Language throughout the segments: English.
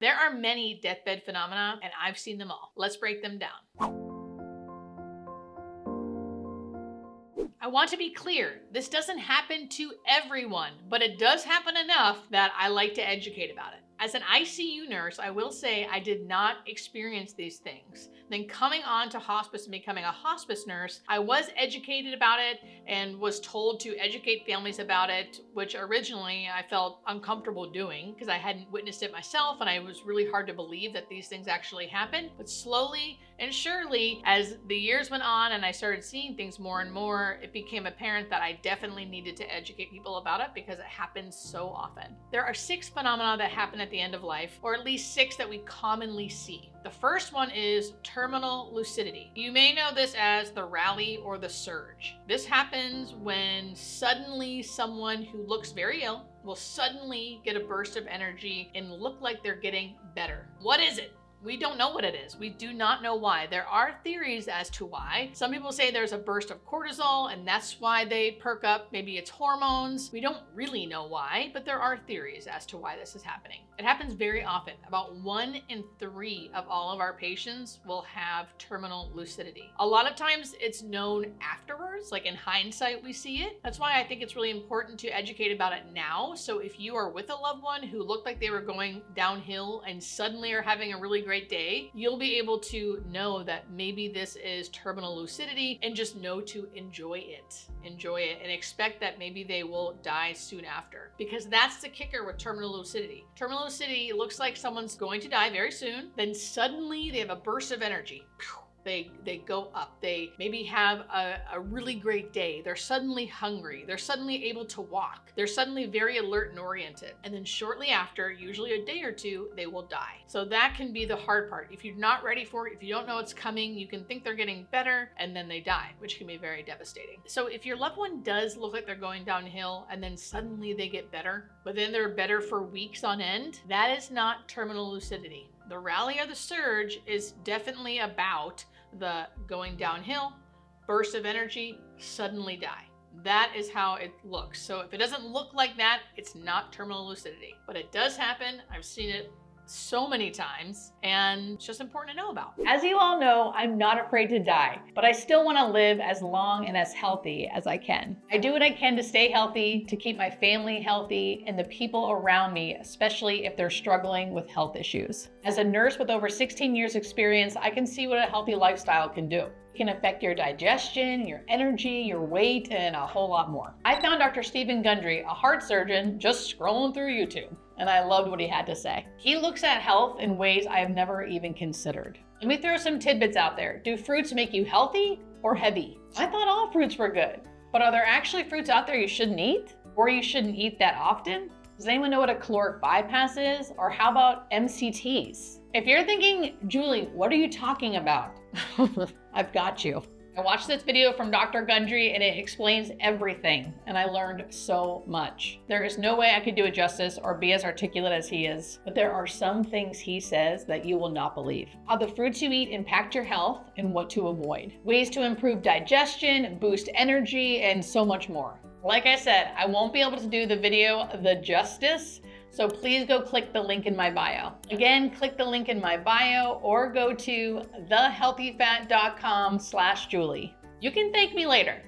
There are many deathbed phenomena, and I've seen them all. Let's break them down. I want to be clear, this doesn't happen to everyone, but it does happen enough that I like to educate about it. As an ICU nurse, I will say I did not experience these things. Then coming on to hospice and becoming a hospice nurse, I was educated about it and was told to educate families about it, which originally I felt uncomfortable doing because I hadn't witnessed it myself and it was really hard to believe that these things actually happen. But slowly and surely, as the years went on and I started seeing things more and more, it became apparent that I definitely needed to educate people about it because it happens so often. There are 6 phenomena that happen at the end of life, or at least 6 that we commonly see. The first one is terminal lucidity. You may know this as the rally or the surge. This happens when suddenly someone who looks very ill will suddenly get a burst of energy and look like they're getting better. What is it? We don't know what it is. We do not know why. There are theories as to why. Some people say there's a burst of cortisol and that's why they perk up. Maybe it's hormones. We don't really know why, but there are theories as to why this is happening. It happens very often. About 1 in 3 of all of our patients will have terminal lucidity. A lot of times it's known afterwards, like in hindsight we see it. That's why I think it's really important to educate about it now. So if you are with a loved one who looked like they were going downhill and suddenly are having a really great day, you'll be able to know that maybe this is terminal lucidity and just know to enjoy it. Enjoy it and expect that maybe they will die soon after, because that's the kicker with terminal lucidity. Terminal lucidity looks like someone's going to die very soon, then suddenly they have a burst of energy. They go up. They maybe have a really great day. They're suddenly hungry. They're suddenly able to walk. They're suddenly very alert and oriented. And then shortly after, usually a day or 2, they will die. So that can be the hard part. If you're not ready for it, if you don't know it's coming, you can think they're getting better and then they die, which can be very devastating. So if your loved one does look like they're going downhill and then suddenly they get better, but then they're better for weeks on end, that is not terminal lucidity. The rally or the surge is definitely about the going downhill, burst of energy, suddenly die. That is how it looks. So if it doesn't look like that, it's not terminal lucidity. But it does happen. I've seen it so many times, and it's just important to know about. As you all know, I'm not afraid to die, but I still want to live as long and as healthy as I can. I do what I can to stay healthy, to keep my family healthy, and the people around me, especially if they're struggling with health issues. As a nurse with over 16 years experience, I can see what a healthy lifestyle can do. It can affect your digestion, your energy, your weight, and a whole lot more. I found Dr. Stephen Gundry, a heart surgeon, just scrolling through YouTube, and I loved what he had to say. He looks at health in ways I have never even considered. Let me throw some tidbits out there. Do fruits make you healthy or heavy? I thought all fruits were good, but are there actually fruits out there you shouldn't eat, or you shouldn't eat that often? Does anyone know what a caloric bypass is? Or how about MCTs? If you're thinking, Julie, what are you talking about? I've got you. I watched this video from Dr. Gundry and it explains everything, and I learned so much. There is no way I could do it justice or be as articulate as he is, but there are some things he says that you will not believe. How the fruits you eat impact your health and what to avoid. Ways to improve digestion, boost energy, and so much more. Like I said, I won't be able to do the video the justice, so please go click the link in my bio. Again, click the link in my bio or go to thehealthyfat.com/Julie. You can thank me later.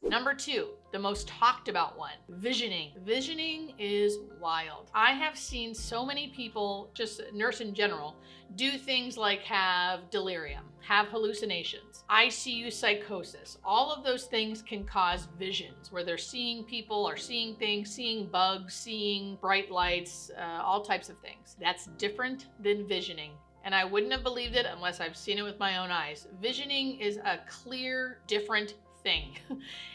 Number 2, the most talked about one, visioning. Visioning is wild. I have seen so many people, just nurse in general, do things like have delirium, have hallucinations, ICU psychosis. All of those things can cause visions where they're seeing people or seeing things, seeing bugs, seeing bright lights, all types of things. That's different than visioning. And I wouldn't have believed it unless I've seen it with my own eyes. Visioning is a clear, different thing.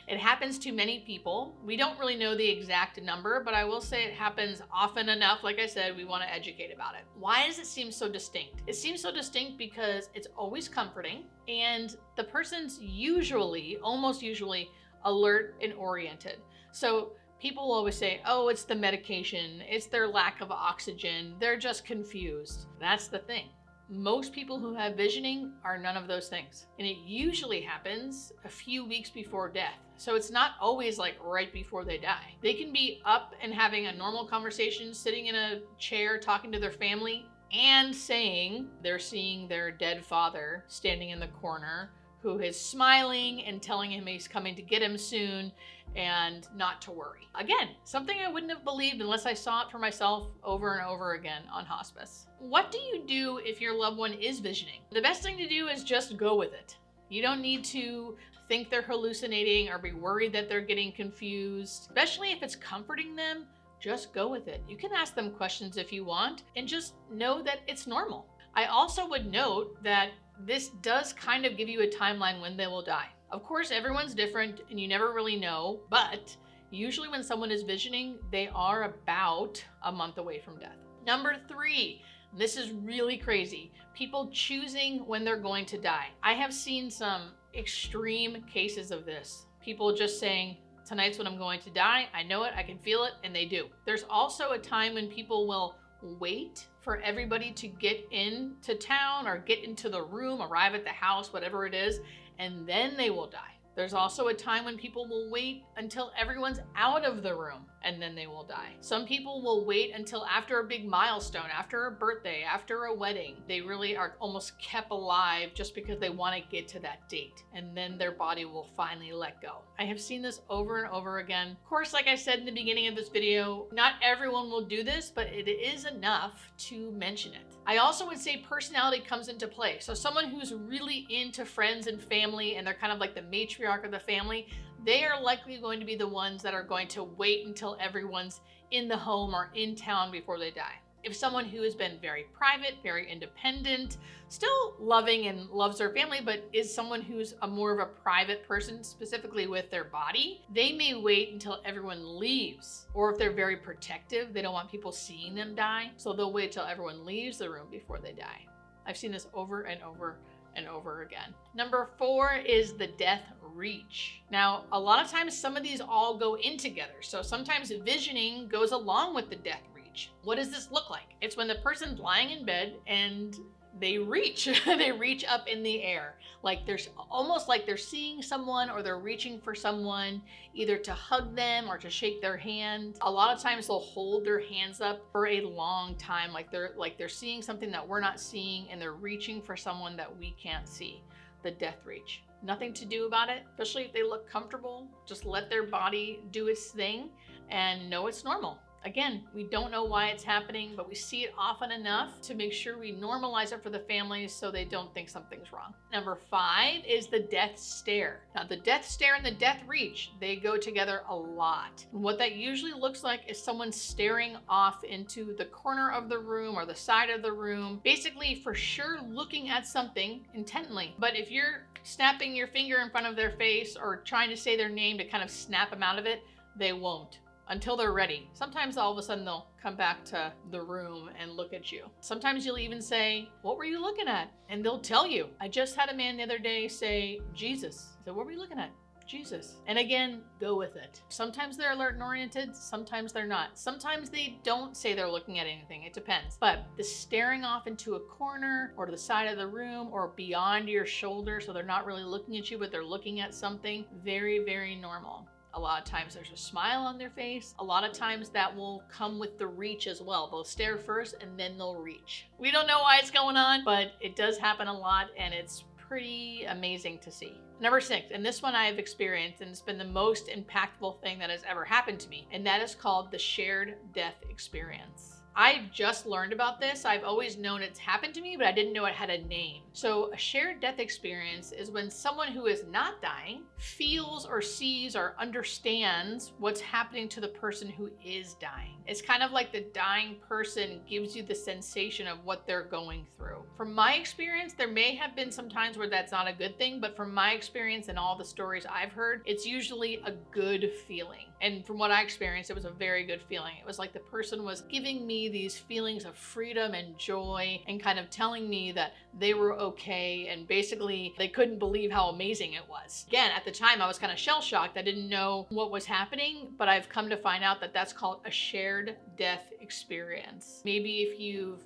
It happens to many people. We don't really know the exact number, but I will say it happens often enough. Like I said, we want to educate about it. Why does it seem so distinct? It seems so distinct because it's always comforting and the person's usually, almost usually, alert and oriented. So people will always say, oh, it's the medication, it's their lack of oxygen, they're just confused. That's the thing. Most people who have visioning are none of those things. And it usually happens a few weeks before death. So it's not always like right before they die. They can be up and having a normal conversation, sitting in a chair, talking to their family, and saying they're seeing their dead father standing in the corner who is smiling and telling him he's coming to get him soon and not to worry. Again, something I wouldn't have believed unless I saw it for myself over and over again on hospice. What do you do if your loved one is visioning? The best thing to do is just go with it. You don't need to think they're hallucinating or be worried that they're getting confused, especially if it's comforting them. Just go with it. You can ask them questions if you want and just know that it's normal. I also would note that this does kind of give you a timeline when they will die. Of course, everyone's different and you never really know, but usually when someone is visioning, they are about a month away from death. Number 3, this is really crazy. People choosing when they're going to die. I have seen some extreme cases of this. People just saying, tonight's when I'm going to die. I know it, I can feel it, and they do. There's also a time when people will wait for everybody to get into town or get into the room, arrive at the house, whatever it is, and then they will die. There's also a time when people will wait until everyone's out of the room and then they will die. Some people will wait until after a big milestone, after a birthday, after a wedding. They really are almost kept alive just because they want to get to that date, and then their body will finally let go. I have seen this over and over again. Of course, like I said in the beginning of this video, not everyone will do this, but it is enough to mention it. I also would say personality comes into play. So someone who's really into friends and family and they're kind of like the matriarch of the family, they are likely going to be the ones that are going to wait until everyone's in the home or in town before they die. If someone who has been very private, very independent, still loving and loves their family, but is someone who's more of a private person, specifically with their body, they may wait until everyone leaves. Or if they're very protective, they don't want people seeing them die, so they'll wait till everyone leaves the room before they die. I've seen this over and over and over again. Number 4 is the death reach. Now, a lot of times some of these all go in together. So sometimes visioning goes along with the death reach. What does this look like? It's when the person's lying in bed and they reach. They reach up in the air. Like there's almost like they're seeing someone or they're reaching for someone, either to hug them or to shake their hand. A lot of times they'll hold their hands up for a long time, like they're seeing something that we're not seeing, and they're reaching for someone that we can't see. The death reach. Nothing to do about it, especially if they look comfortable. Just let their body do its thing and know it's normal. Again, we don't know why it's happening, but we see it often enough to make sure we normalize it for the families so they don't think something's wrong. Number 5 is the death stare. Now, the death stare and the death reach, they go together a lot. And what that usually looks like is someone staring off into the corner of the room or the side of the room, basically for sure looking at something intently. But if you're snapping your finger in front of their face or trying to say their name to kind of snap them out of it, they won't. Until they're ready. Sometimes all of a sudden they'll come back to the room and look at you. Sometimes you'll even say, "What were you looking at?" And they'll tell you. I just had a man the other day say, "Jesus." I said, "What were you looking at?" "Jesus." And again, go with it. Sometimes they're alert and oriented, sometimes they're not. Sometimes they don't say they're looking at anything, it depends. But the staring off into a corner or to the side of the room or beyond your shoulder, so they're not really looking at you, but they're looking at something, very, very normal. A lot of times there's a smile on their face. A lot of times that will come with the reach as well. They'll stare first and then they'll reach. We don't know why it's going on, but it does happen a lot and it's pretty amazing to see. Number 6, and this one I've experienced and it's been the most impactful thing that has ever happened to me, and that is called the shared death experience. I've just learned about this. I've always known it's happened to me, but I didn't know it had a name. So a shared death experience is when someone who is not dying feels or sees or understands what's happening to the person who is dying. It's kind of like the dying person gives you the sensation of what they're going through. From my experience, there may have been some times where that's not a good thing, but from my experience and all the stories I've heard, it's usually a good feeling. And from what I experienced, it was a very good feeling. It was like the person was giving me these feelings of freedom and joy and kind of telling me that they were okay, and basically they couldn't believe how amazing it was. Again, at the time I was kind of shell-shocked. I didn't know what was happening, but I've come to find out that that's called a shared death experience. Maybe if you've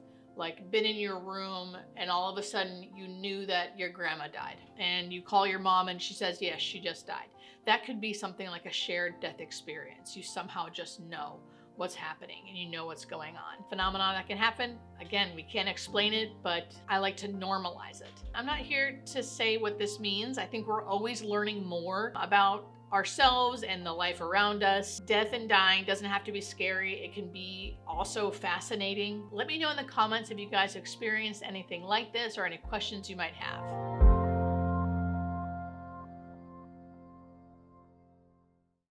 been in your room and all of a sudden you knew that your grandma died and you call your mom and she says, yes, she just died. That could be something like a shared death experience. You somehow just know what's happening and you know what's going on. Phenomenon that can happen. Again, we can't explain it, but I like to normalize it. I'm not here to say what this means. I think we're always learning more about ourselves and the life around us. Death and dying doesn't have to be scary. It can be also fascinating. Let me know in the comments if you guys experienced anything like this or any questions you might have.